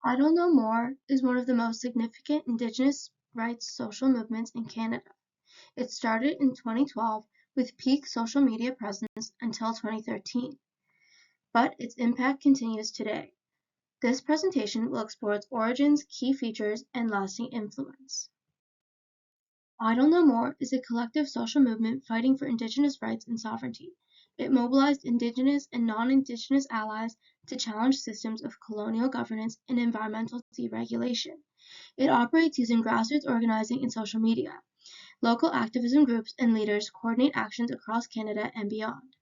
IdleNoMore is one of the most significant Indigenous rights social movements in Canada. It started in 2012 with peak social media presence until 2013, but its impact continues today. This presentation will explore its origins, key features, and lasting influence. IdleNoMore is a collective social movement fighting for Indigenous rights and sovereignty. It mobilized Indigenous and non-Indigenous allies to challenge systems of colonial governance and environmental deregulation. It operates using grassroots organizing and social media. Local activism groups and leaders coordinate actions across Canada and beyond.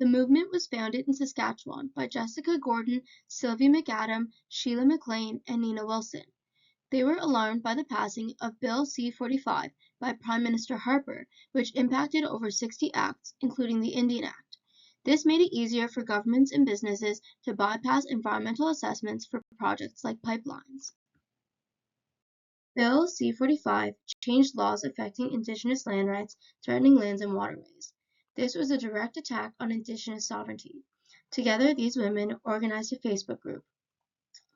The movement was founded in Saskatchewan by Jessica Gordon, Sylvia McAdam, Sheila McLean, and Nina Wilson. They were alarmed by the passing of Bill C-45 by Prime Minister Harper, which impacted over 60 acts, including the Indian Act. This made it easier for governments and businesses to bypass environmental assessments for projects like pipelines. Bill C-45 changed laws affecting Indigenous land rights, threatening lands and waterways. This was a direct attack on Indigenous sovereignty. Together, these women organized a Facebook group,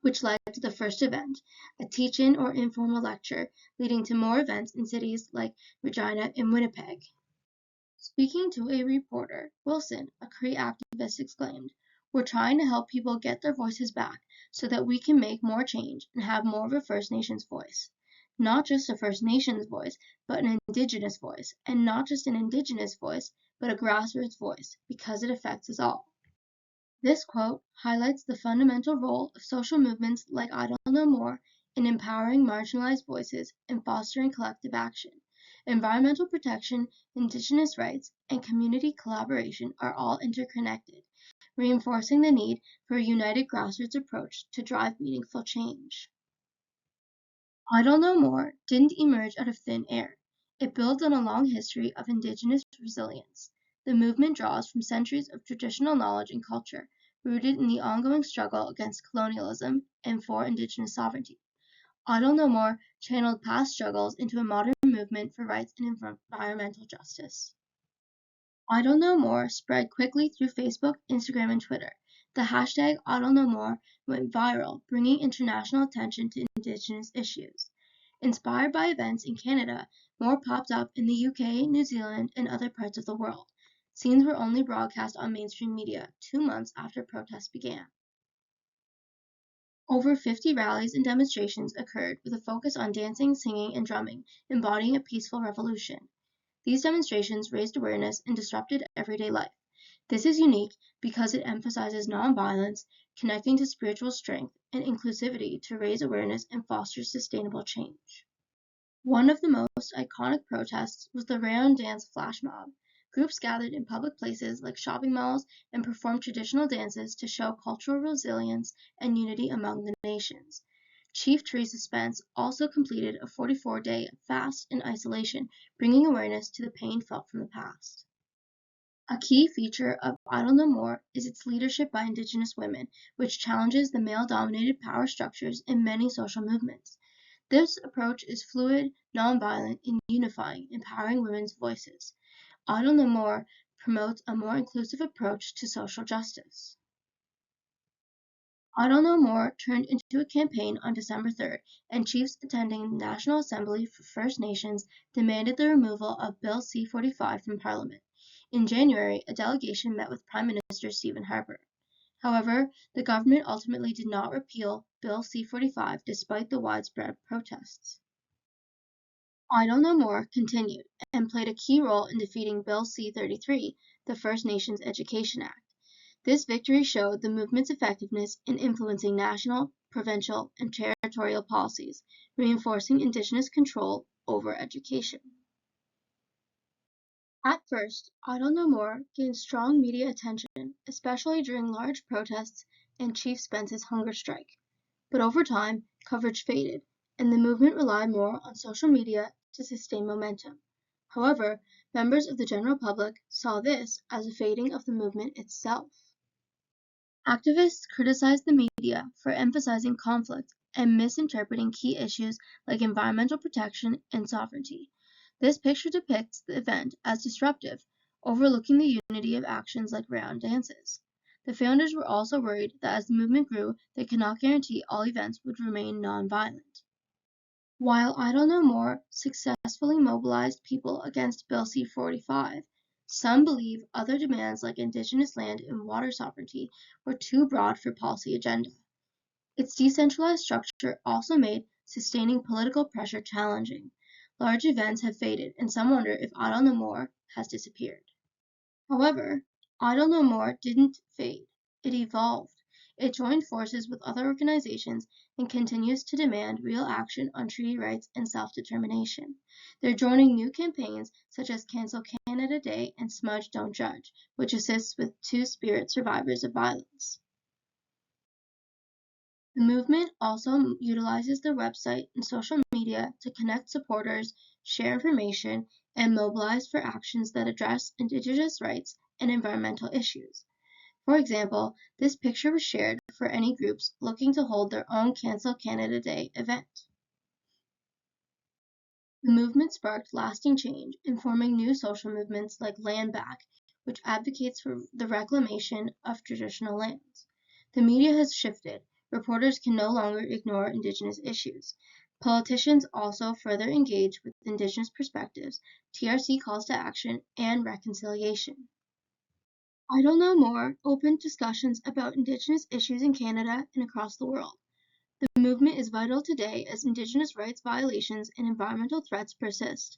which led to the first event, a teach-in or informal lecture, leading to more events in cities like Regina and Winnipeg. Speaking to a reporter, Wilson, a Cree activist, exclaimed, "We're trying to help people get their voices back so that we can make more change and have more of a First Nations voice. Not just a First Nations voice, but an Indigenous voice, and not just an Indigenous voice, but a grassroots voice, because it affects us all." This quote highlights the fundamental role of social movements like IdleNoMore in empowering marginalized voices and fostering collective action. Environmental protection, Indigenous rights, and community collaboration are all interconnected, reinforcing the need for a united grassroots approach to drive meaningful change. IdleNoMore didn't emerge out of thin air. It builds on a long history of Indigenous resilience. The movement draws from centuries of traditional knowledge and culture, rooted in the ongoing struggle against colonialism and for Indigenous sovereignty. IdleNoMore channeled past struggles into a modern movement for rights and environmental justice. IdleNoMore spread quickly through Facebook, Instagram, and Twitter. The hashtag IdleNoMore went viral, bringing international attention to Indigenous issues. Inspired by events in Canada, more popped up in the UK, New Zealand, and other parts of the world. Scenes were only broadcast on mainstream media 2 months after protests began. Over 50 rallies and demonstrations occurred with a focus on dancing, singing, and drumming, embodying a peaceful revolution. These demonstrations raised awareness and disrupted everyday life. This is unique because it emphasizes nonviolence, connecting to spiritual strength and inclusivity to raise awareness and foster sustainable change. One of the most iconic protests was the Rayon Dance Flash Mob. Groups gathered in public places like shopping malls and performed traditional dances to show cultural resilience and unity among the nations. Chief Teresa Spence also completed a 44-day fast in isolation, bringing awareness to the pain felt from the past. A key feature of IdleNoMore is its leadership by Indigenous women, which challenges the male-dominated power structures in many social movements. This approach is fluid, nonviolent, and unifying, empowering women's voices. IdleNoMore promotes a more inclusive approach to social justice. IdleNoMore turned into a campaign on December 3rd, and chiefs attending the National Assembly for First Nations demanded the removal of Bill C-45 from Parliament. In January, a delegation met with Prime Minister Stephen Harper. However, the government ultimately did not repeal Bill C-45 despite the widespread protests. IdleNoMore continued and played a key role in defeating Bill C-33, the First Nations Education Act. This victory showed the movement's effectiveness in influencing national, provincial, and territorial policies, reinforcing Indigenous control over education. At first, IdleNoMore gained strong media attention, especially during large protests and Chief Spence's hunger strike. But over time, coverage faded, and the movement relied more on social media to sustain momentum. However, members of the general public saw this as a fading of the movement itself. Activists criticized the media for emphasizing conflict and misinterpreting key issues like environmental protection and sovereignty. This picture depicts the event as disruptive, overlooking the unity of actions like round dances. The founders were also worried that as the movement grew, they could not guarantee all events would remain non-violent. While IdleNoMore successfully mobilized people against Bill C-45, some believe other demands like indigenous land and water sovereignty were too broad for policy agenda. Its decentralized structure also made sustaining political pressure challenging. Large events have faded, and some wonder if IdleNoMore has disappeared. However, IdleNoMore didn't fade. It evolved. It joined forces with other organizations and continues to demand real action on treaty rights and self-determination. They're joining new campaigns such as Cancel Canada Day and Smudge Don't Judge, which assists with Two-Spirit survivors of violence. The movement also utilizes their website and social media to connect supporters, share information, and mobilize for actions that address Indigenous rights and environmental issues. For example, this picture was shared for any groups looking to hold their own Cancel Canada Day event. The movement sparked lasting change, informing new social movements like Land Back, which advocates for the reclamation of traditional lands. The media has shifted. Reporters can no longer ignore Indigenous issues. Politicians also further engage with Indigenous perspectives, TRC calls to action, and reconciliation. IdleNoMore opened discussions about Indigenous issues in Canada and across the world. The movement is vital today as Indigenous rights violations and environmental threats persist.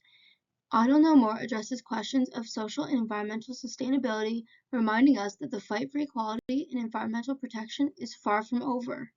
IdleNoMore addresses questions of social and environmental sustainability, reminding us that the fight for equality and environmental protection is far from over.